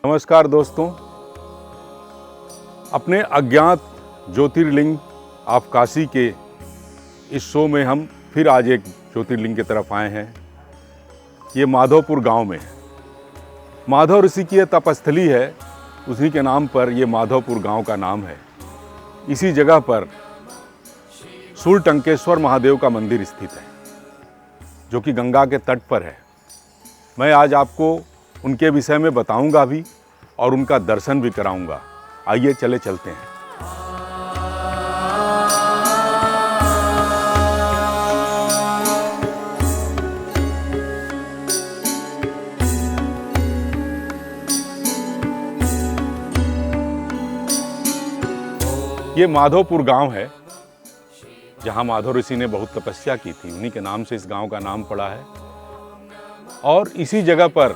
नमस्कार दोस्तों, अपने अज्ञात ज्योतिर्लिंग ऑफ काशी के इस शो में हम फिर आज एक ज्योतिर्लिंग की तरफ आए हैं। ये माधोपुर गांव में है। माधव ऋषि की यह तपस्थली है, उसी के नाम पर ये माधोपुर गांव का नाम है। इसी जगह पर शूलटंकेश्वर महादेव का मंदिर स्थित है, जो कि गंगा के तट पर है। मैं आज आपको उनके विषय में बताऊंगा भी और उनका दर्शन भी कराऊंगा। आइए चले चलते हैं। ये माधोपुर गांव है, जहां माधव ऋषि ने बहुत तपस्या की थी। उन्हीं के नाम से इस गांव का नाम पड़ा है। और इसी जगह पर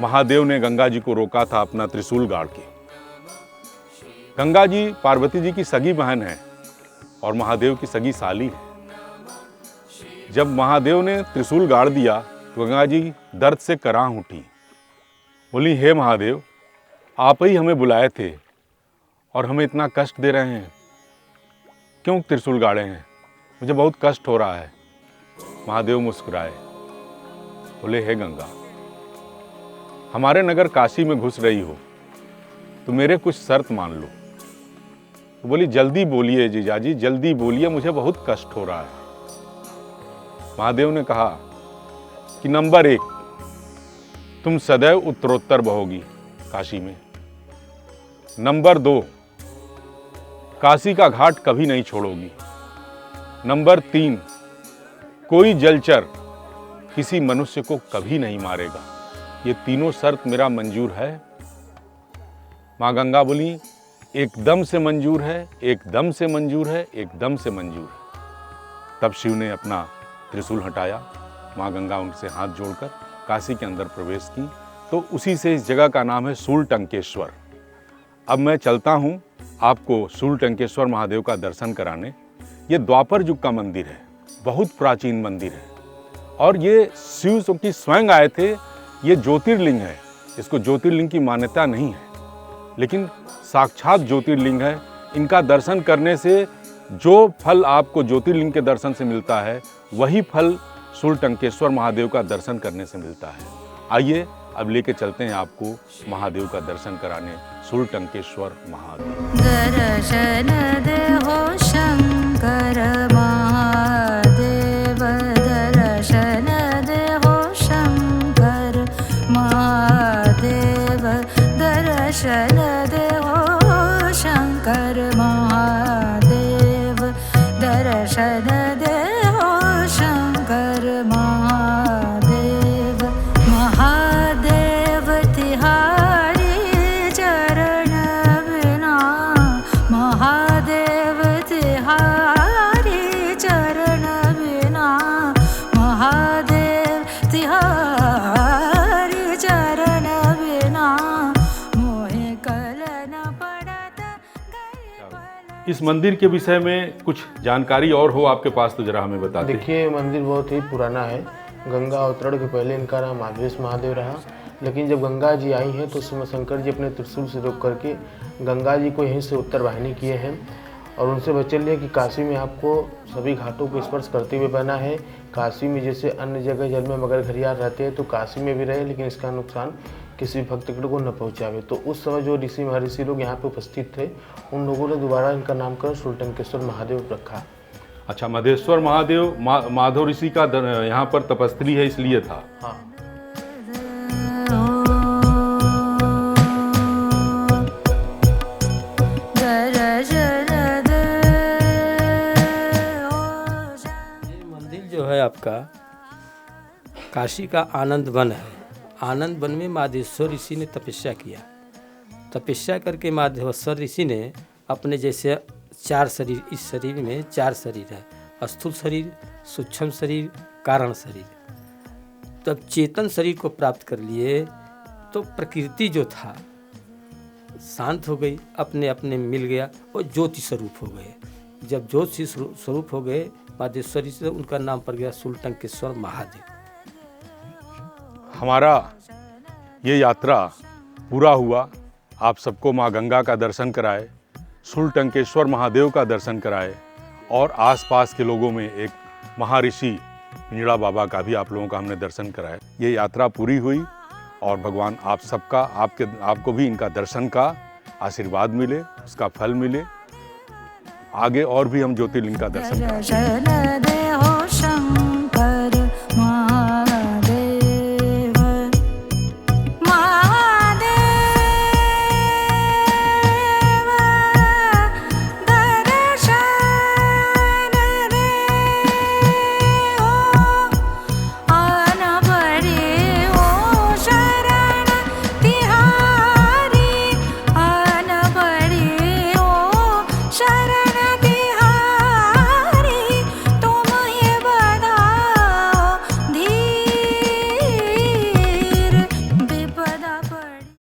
महादेव ने गंगा जी को रोका था अपना त्रिशूल गाड़ के। गंगा जी पार्वती जी की सगी बहन है और महादेव की सगी साली है। जब महादेव ने त्रिशूल गाड़ दिया तो गंगा जी दर्द से कराह उठी। बोली, हे महादेव, आप ही हमें बुलाए थे और हमें इतना कष्ट दे रहे हैं, क्यों त्रिशूल गाड़े हैं? मुझे बहुत कष्ट हो रहा है। महादेव मुस्कुराए, बोले, हे गंगा, हमारे नगर काशी में घुस रही हो तो मेरे कुछ शर्त मान लो। तो बोली, जल्दी बोलिए जीजाजी, जल्दी बोलिए, मुझे बहुत कष्ट हो रहा है। महादेव ने कहा कि नंबर 1, तुम सदैव उत्तरोत्तर बहोगी काशी में। नंबर 2, काशी का घाट कभी नहीं छोड़ोगी। नंबर 3, कोई जलचर किसी मनुष्य को कभी नहीं मारेगा। ये तीनों शर्त मेरा मंजूर है। माँ गंगा बोली, एकदम से मंजूर है, एकदम से मंजूर है, एकदम से मंजूर है। तब शिव ने अपना त्रिशूल हटाया। माँ गंगा उनसे हाथ जोड़कर काशी के अंदर प्रवेश की। तो उसी से इस जगह का नाम है शूलटंकेश्वर। अब मैं चलता हूँ आपको शूलटंकेश्वर महादेव का दर्शन कराने। ये द्वापर युग का मंदिर है, बहुत प्राचीन मंदिर है। और ये शिव की स्वयं आए थे। ये ज्योतिर्लिंग है, इसको ज्योतिर्लिंग की मान्यता नहीं है, लेकिन साक्षात ज्योतिर्लिंग है। इनका दर्शन करने से जो फल आपको ज्योतिर्लिंग के दर्शन से मिलता है, वही फल शूलटंकेश्वर महादेव का दर्शन करने से मिलता है। आइए अब लेके चलते हैं आपको महादेव का दर्शन कराने, शूलटंकेश्वर महादेव। दर्शन दे हो शंकर महादेव, दर्शन दे हो शंकर महादेव, दर्शन दे हो शंकर महादेव, दर्शन दे हो शंकर महादेव। महादेव तिहारी चरण बिना, महादेव तिहारी चरण बिना, महादेव तिहारी चरण बिना, मोहे कल न पड़त गए पल। इस मंदिर के विषय में कुछ जानकारी और हो आपके पास तो जरा हमें बता दें। देखिए, मंदिर बहुत ही पुराना है। गंगा अवतरण के पहले इनका नाम माधवेश महादेव रहा, लेकिन जब गंगा जी आई हैं तो उस समय शंकर जी अपने त्रिशूल से रोक करके गंगा जी को यहीं से उत्तर वाहिनी किए हैं और उनसे वचन लिया कि काशी में आपको सभी घाटों को स्पर्श करते हुए बना है। काशी में जैसे अन्य जगह जल में मगर घरियाल रहते हैं, तो काशी में भी रहे, लेकिन इसका नुकसान किसी भक्त को न पहुँचावे। तो उस समय जो ऋषि महर्षि लोग यहाँ पे उपस्थित थे, उन लोगों ने दोबारा इनका नामकरण शूलटंकेश्वर महादेव रखा। अच्छा, मधेश्वर महादेव माधव ऋषि का यहाँ पर तपस्थली है, इसलिए था। हाँ। ये मंदिर जो है आपका काशी का आनंद वन है। आनंद वन में माधवेश्वर ऋषि ने तपस्या किया। तपस्या करके माधवेश्वर ऋषि ने अपने जैसे 4 शरीर, इस शरीर में 4 शरीर है, स्थूल शरीर, सूक्ष्म शरीर, कारण शरीर। तब चेतन शरीर को प्राप्त कर लिए तो प्रकृति जो था शांत हो गई, अपने अपने मिल गया और ज्योति स्वरूप हो गए। जब ज्योति स्वरूप हो गए माधवेश्वरी से, उनका नाम पड़ गया शूलटंकेश्वर महादेव। हमारा ये यात्रा पूरा हुआ। आप सबको माँ गंगा का दर्शन कराए, शूलटंकेश्वर महादेव का दर्शन कराए और आसपास के लोगों में एक महर्षि पिंजड़ा बाबा का भी आप लोगों का हमने दर्शन कराया। ये यात्रा पूरी हुई और भगवान आप सबका आपको भी इनका दर्शन का आशीर्वाद मिले, उसका फल मिले। आगे और भी हम ज्योतिर्लिंग का दर्शन करें।